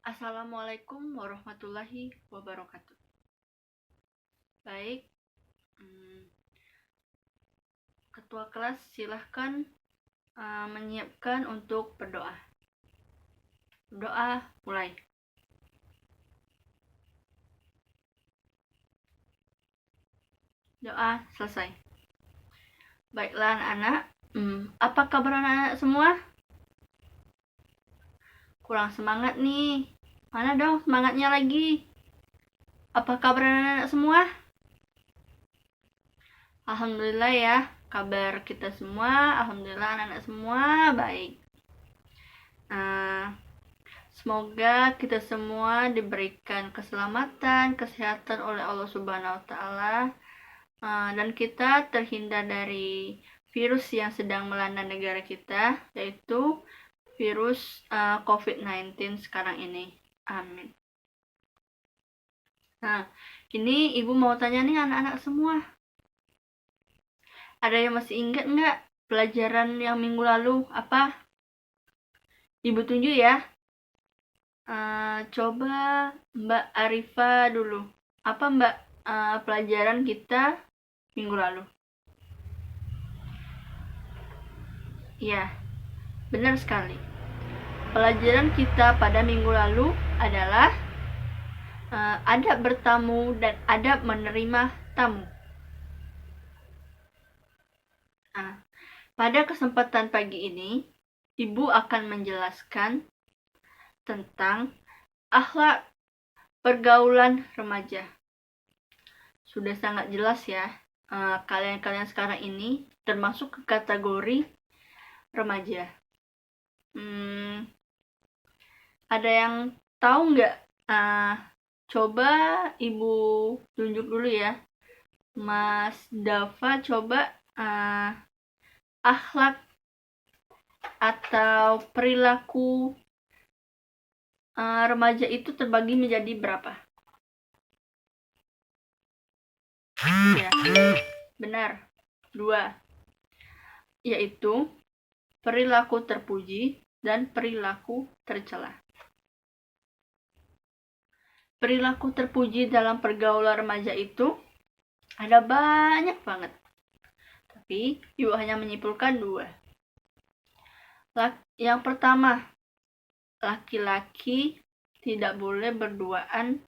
Assalamualaikum warahmatullahi wabarakatuh. Baik, ketua kelas silahkan menyiapkan untuk berdoa. Berdoa mulai. Doa selesai. Baiklah anak-anak, apa kabar anak-anak semua? Kurang semangat nih. Mana dong semangatnya lagi? Apa kabar anak-anak semua? Alhamdulillah ya, kabar kita semua, alhamdulillah anak-anak semua baik. Semoga kita semua diberikan keselamatan, kesehatan oleh Allah Subhanahu wa Ta'ala, dan kita terhindar dari virus yang sedang melanda negara kita, yaitu virus COVID-19 sekarang ini. Amin. Nah, ini ibu mau tanya nih anak-anak semua. Ada yang masih ingat nggak pelajaran yang minggu lalu apa? Ibu tunjuk ya. Coba Mbak Arifa dulu. Apa Mbak pelajaran kita minggu lalu? Ya, benar sekali. Pelajaran kita pada minggu lalu adalah adab bertamu dan adab menerima tamu. Pada kesempatan pagi ini, Ibu akan menjelaskan tentang akhlak pergaulan remaja. Sudah sangat jelas ya, kalian-kalian sekarang ini termasuk ke kategori remaja. Ada yang tahu nggak? Coba Ibu tunjuk dulu ya. Mas Dava, coba akhlak atau perilaku remaja itu terbagi menjadi berapa? Ya, benar, 2, yaitu perilaku terpuji dan perilaku tercela. Perilaku terpuji dalam pergaulan remaja itu ada banyak banget, tapi Ibu hanya menyimpulkan 2. Yang pertama, laki-laki tidak boleh berduaan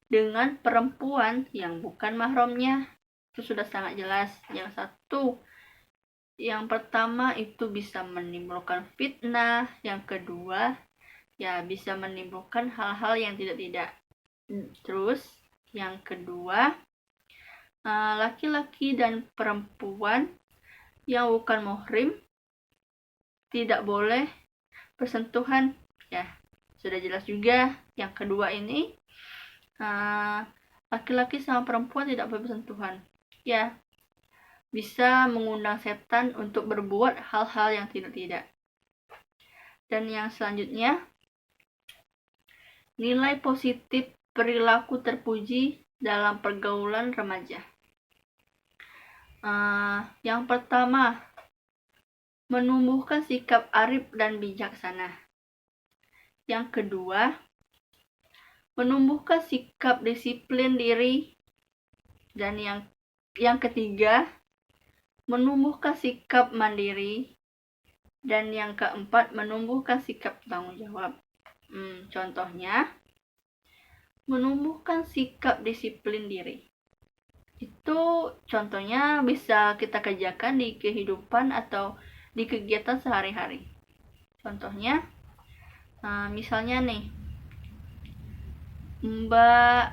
dengan perempuan yang bukan mahramnya. Itu sudah sangat jelas. Yang pertama itu bisa menimbulkan fitnah. Yang kedua, ya bisa menimbulkan hal-hal yang tidak. Terus, yang kedua, laki-laki dan perempuan yang bukan muhrim tidak boleh bersentuhan. Ya, sudah jelas juga. Yang kedua ini, laki-laki sama perempuan tidak boleh bersentuhan. Ya, bisa mengundang setan untuk berbuat hal-hal yang tidak. Dan yang selanjutnya, nilai positif perilaku terpuji dalam pergaulan remaja. Yang pertama, menumbuhkan sikap arif dan bijaksana. Yang kedua, menumbuhkan sikap disiplin diri. Dan yang ketiga, menumbuhkan sikap mandiri. Dan yang keempat, menumbuhkan sikap tanggung jawab. Contohnya, menumbuhkan sikap disiplin diri. Itu contohnya bisa kita kerjakan di kehidupan atau di kegiatan sehari-hari. Contohnya, misalnya nih, Mbak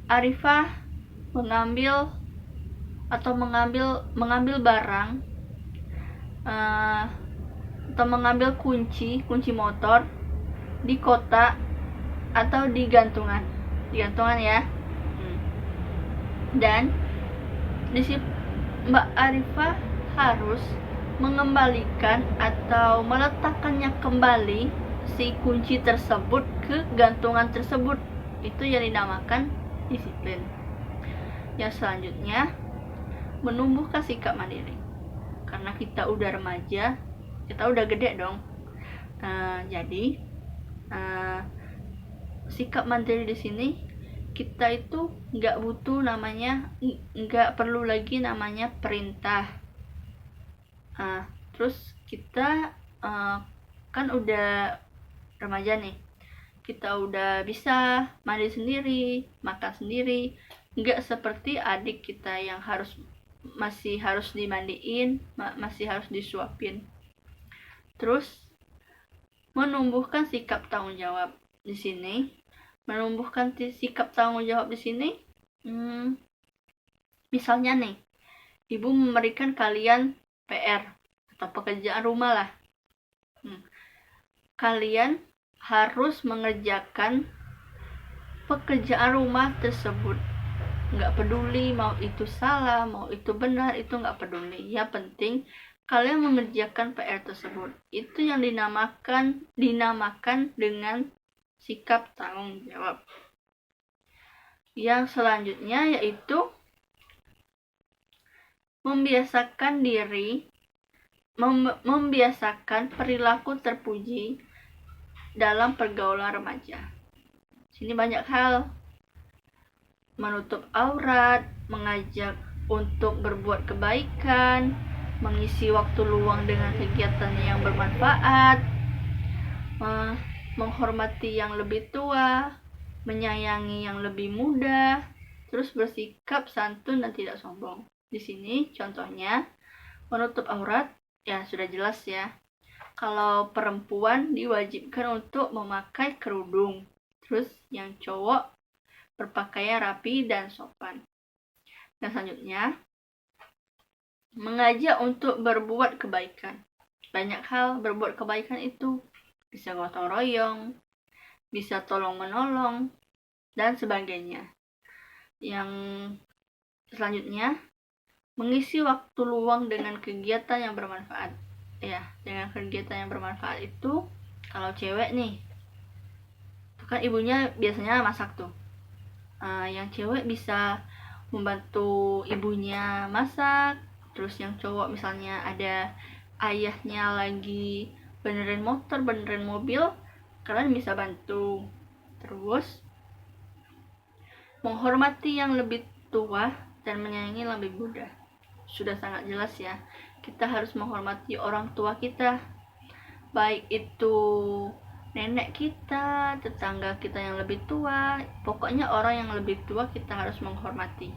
Arifah mengambil barang atau mengambil kunci motor di kotak atau di gantungan ya. Dan Mbak Arifah harus mengembalikan atau meletakkannya kembali si kunci tersebut ke gantungan tersebut. Itu yang dinamakan disiplin. Yang selanjutnya, menumbuhkan sikap mandiri. Karena kita udah remaja, kita udah gede dong. Jadi Sikap mandiri di sini, kita itu nggak perlu lagi namanya perintah. Terus kita kan udah remaja nih, kita udah bisa mandi sendiri, makan sendiri, nggak seperti adik kita yang masih harus dimandiin, masih harus disuapin. Terus menumbuhkan sikap tanggung jawab di sini, misalnya nih, ibu memberikan kalian PR atau pekerjaan rumah lah. Kalian harus mengerjakan pekerjaan rumah tersebut. Nggak peduli mau itu salah, mau itu benar, itu nggak peduli. Yang penting kalian mengerjakan PR tersebut. Itu yang dinamakan dengan sikap tanggung jawab. Yang selanjutnya yaitu membiasakan perilaku terpuji dalam pergaulan remaja. Sini banyak hal: menutup aurat, mengajak untuk berbuat kebaikan, mengisi waktu luang dengan kegiatan yang bermanfaat, menghormati yang lebih tua, menyayangi yang lebih muda, terus bersikap santun dan tidak sombong. Di sini contohnya menutup aurat, ya sudah jelas ya. Kalau perempuan diwajibkan untuk memakai kerudung, terus yang cowok berpakaian rapi dan sopan. Dan selanjutnya, mengajak untuk berbuat kebaikan. Banyak hal berbuat kebaikan itu, bisa gotong royong, bisa tolong menolong, dan sebagainya. Yang selanjutnya, mengisi waktu luang dengan kegiatan yang bermanfaat. Ya, dengan kegiatan yang bermanfaat itu, kalau cewek nih, itu kan ibunya biasanya masak tuh. Yang cewek bisa membantu ibunya masak. Terus yang cowok misalnya ada ayahnya lagi benerin motor, benerin mobil, kalian bisa bantu. Terus menghormati yang lebih tua dan menyayangi yang lebih muda. Sudah sangat jelas ya, kita harus menghormati orang tua kita, baik itu nenek kita, tetangga kita yang lebih tua, pokoknya orang yang lebih tua kita harus menghormati.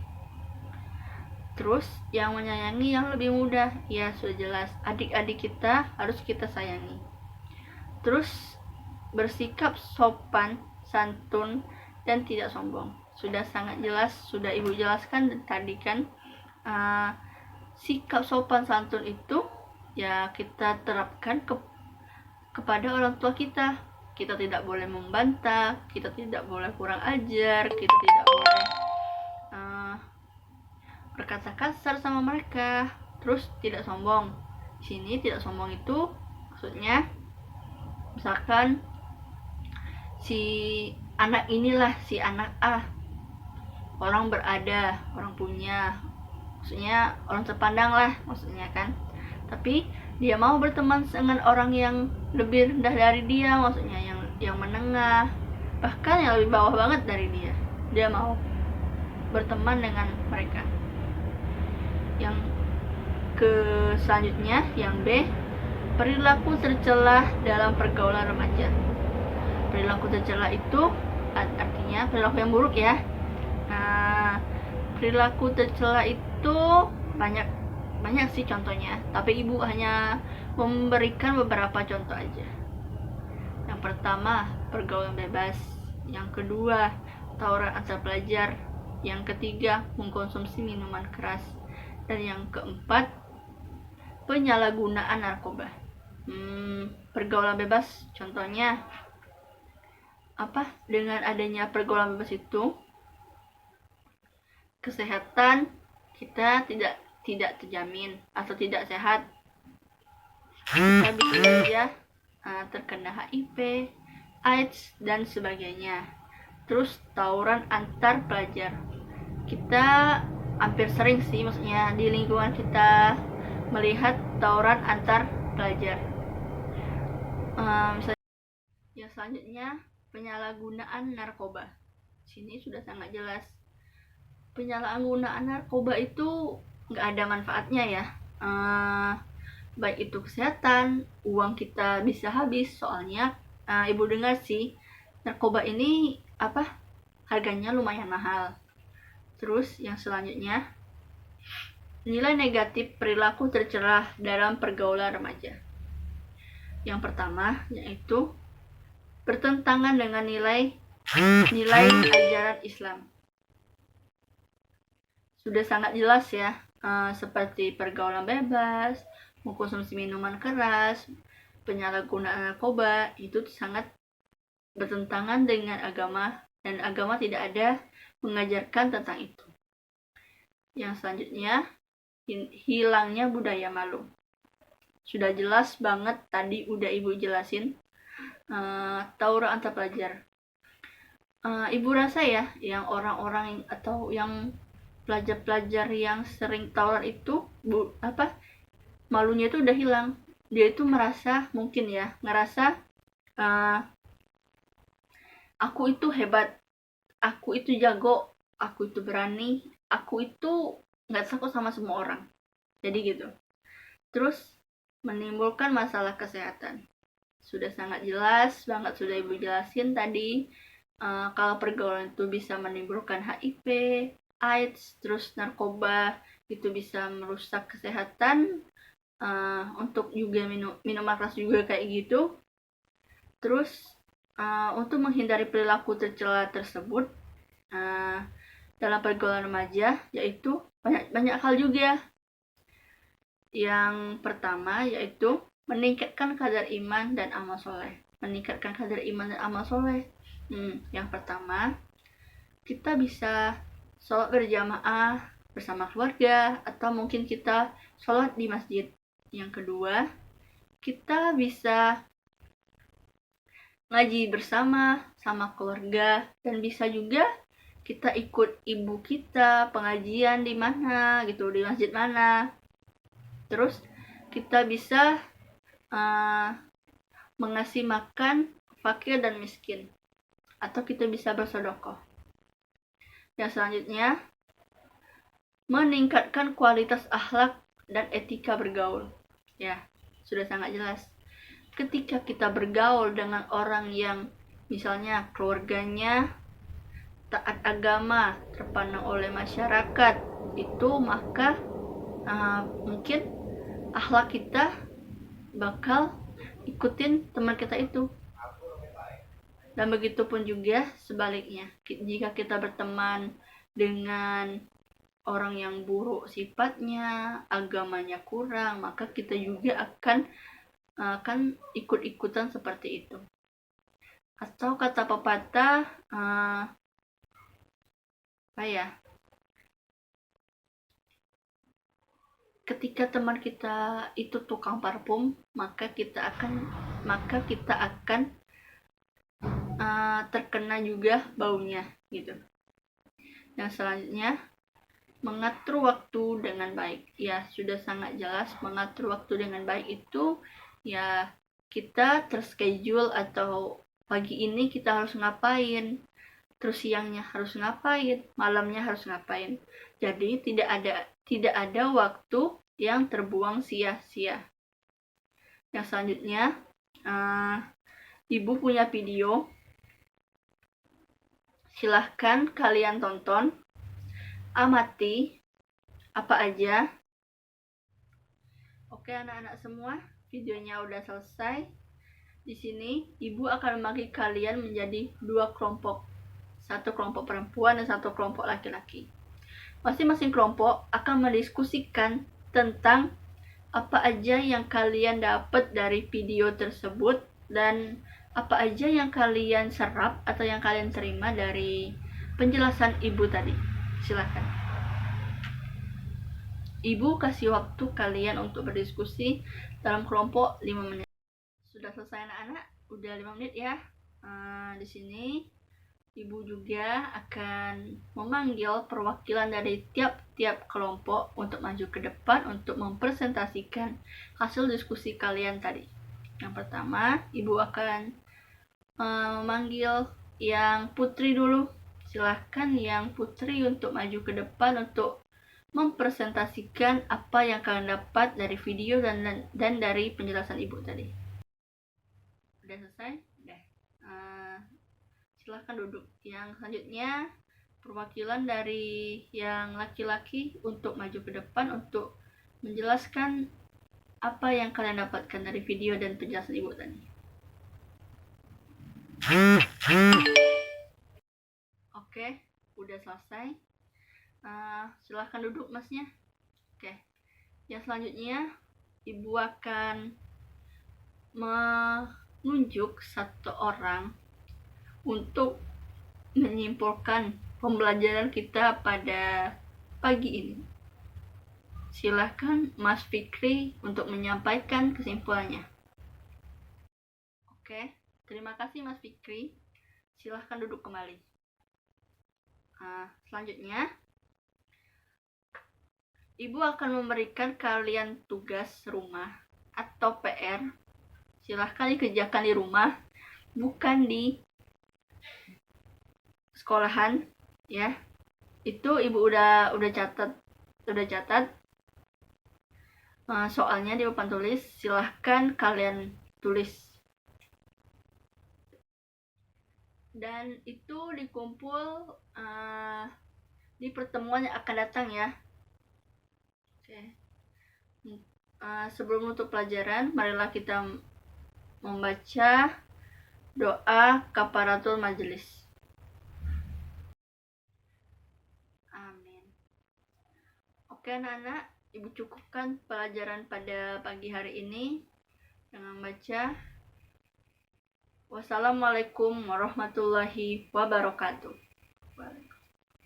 Terus yang menyayangi yang lebih muda, ya sudah jelas, adik-adik kita harus kita sayangi. Terus bersikap sopan, santun, dan tidak sombong. Sudah sangat jelas, sudah ibu jelaskan tadi kan. Sikap sopan santun itu ya kita terapkan kepada orang tua kita. Kita tidak boleh membantah, kita tidak boleh kurang ajar, kita tidak boleh berkata kasar sama mereka. Terus tidak sombong. Di sini tidak sombong itu maksudnya misalkan si anak A, orang berada, orang punya, maksudnya orang terpandang lah maksudnya kan, tapi dia mau berteman dengan orang yang lebih rendah dari dia, maksudnya yang menengah, bahkan yang lebih bawah banget dari dia mau berteman dengan mereka. Yang selanjutnya, yang B, perilaku tercela dalam pergaulan remaja. Perilaku tercela itu artinya perilaku yang buruk ya. Perilaku tercela itu banyak sih contohnya, tapi ibu hanya memberikan beberapa contoh aja. Yang pertama, pergaulan bebas. Yang kedua, tawuran antar pelajar. Yang ketiga, mengkonsumsi minuman keras. Dan yang keempat, penyalahgunaan narkoba. Pergaulan bebas contohnya apa? Dengan adanya pergaulan bebas itu, kesehatan kita tidak terjamin atau tidak sehat. Kita bisa saja terkena HIV, AIDS, dan sebagainya. Terus tawuran antar pelajar, kita hampir sering sih, maksudnya di lingkungan kita melihat tawuran antar pelajar. Misalnya Yang selanjutnya, penyalahgunaan narkoba. Sini sudah sangat jelas. Penyalahgunaan narkoba itu nggak ada manfaatnya ya. Baik itu kesehatan, uang kita bisa habis. Soalnya ibu dengar sih, narkoba ini harganya lumayan mahal. Terus yang selanjutnya, nilai negatif perilaku tercela dalam pergaulan remaja. Yang pertama yaitu bertentangan dengan nilai ajaran Islam. Sudah sangat jelas ya, seperti pergaulan bebas, mengkonsumsi minuman keras, penyalahgunaan narkoba, itu sangat bertentangan dengan agama, dan agama tidak ada mengajarkan tentang itu. Yang selanjutnya, hilangnya budaya malu. Sudah jelas banget, tadi udah ibu jelasin, tawuran antar pelajar. Ibu rasa ya, yang orang-orang atau yang pelajar-pelajar yang sering tawuran itu malunya itu udah hilang. Dia itu merasa, mungkin ya, ngerasa aku itu hebat, aku itu jago, aku itu berani, aku itu nggak takut sama semua orang. Jadi gitu. Terus menimbulkan masalah kesehatan. Sudah sangat jelas banget, sudah ibu jelasin tadi, kalau pergaulan itu bisa menimbulkan HIV, AIDS, terus narkoba itu bisa merusak kesehatan, untuk juga minuman keras juga kayak gitu. Terus untuk menghindari perilaku tercela tersebut dalam pergaulan remaja, yaitu banyak hal juga. Yang pertama yaitu meningkatkan kadar iman dan amal soleh. Meningkatkan kadar iman dan amal soleh. Yang pertama, kita bisa sholat berjamaah bersama keluarga, atau mungkin kita sholat di masjid. Yang kedua, kita bisa ngaji bersama sama keluarga, dan bisa juga kita ikut ibu kita pengajian di mana gitu, di masjid mana. Terus kita bisa mengasih makan fakir dan miskin, atau kita bisa bersedekah. Yang selanjutnya, meningkatkan kualitas akhlak dan etika bergaul. Ya, sudah sangat jelas. Ketika kita bergaul dengan orang yang misalnya keluarganya taat agama, terpandang oleh masyarakat, itu maka mungkin akhlak kita bakal ikutin teman kita itu. Dan begitu pun juga sebaliknya, jika kita berteman dengan orang yang buruk sifatnya, agamanya kurang, maka kita juga akan ikut-ikutan seperti itu. Atau kata pepatah, ketika teman kita itu tukang parfum, maka kita akan terkena juga baunya gitu. Yang selanjutnya, mengatur waktu dengan baik. Ya, sudah sangat jelas, mengatur waktu dengan baik itu ya kita terschedule, atau pagi ini kita harus ngapain, terus siangnya harus ngapain, malamnya harus ngapain. Jadi tidak ada waktu yang terbuang sia-sia. Yang selanjutnya, ibu punya video, silahkan kalian tonton, amati apa aja. Oke anak-anak semua, videonya udah selesai. Di sini ibu akan membagi kalian menjadi 2 kelompok, satu kelompok perempuan dan satu kelompok laki-laki. Masing-masing kelompok akan mendiskusikan tentang apa aja yang kalian dapat dari video tersebut, dan apa aja yang kalian serap atau yang kalian terima dari penjelasan ibu tadi. Silakan. Ibu kasih waktu kalian untuk berdiskusi dalam kelompok 5 menit. Sudah selesai anak-anak? Udah 5 menit ya. Di sini ibu juga akan memanggil perwakilan dari tiap-tiap kelompok untuk maju ke depan untuk mempresentasikan hasil diskusi kalian tadi. Yang pertama, ibu akan manggil yang putri dulu. Silahkan yang putri untuk maju ke depan untuk mempresentasikan apa yang kalian dapat dari video dan dari penjelasan ibu tadi. Udah selesai? Udah. Silahkan duduk. Yang selanjutnya perwakilan dari yang laki-laki untuk maju ke depan untuk menjelaskan apa yang kalian dapatkan dari video dan penjelasan ibu tadi. Oke, udah selesai. Silahkan duduk masnya. Oke, yang selanjutnya ibu akan menunjuk satu orang untuk menyimpulkan pembelajaran kita pada pagi ini. Silahkan Mas Fikri untuk menyampaikan kesimpulannya. Oke, terima kasih Mas Fikri. Silahkan duduk kembali. Selanjutnya, Ibu akan memberikan kalian tugas rumah atau PR. Silahkan dikerjakan di rumah, bukan di sekolahan, ya. Itu Ibu udah catat. Soalnya di papan tulis, silahkan kalian tulis. Dan itu dikumpul di pertemuan yang akan datang ya. Oke. Sebelum menutup pelajaran, marilah kita membaca doa kafaratul majelis. Amin. Oke anak-anak, Ibu cukupkan pelajaran pada pagi hari ini dengan membaca Wassalamualaikum warahmatullahi wabarakatuh.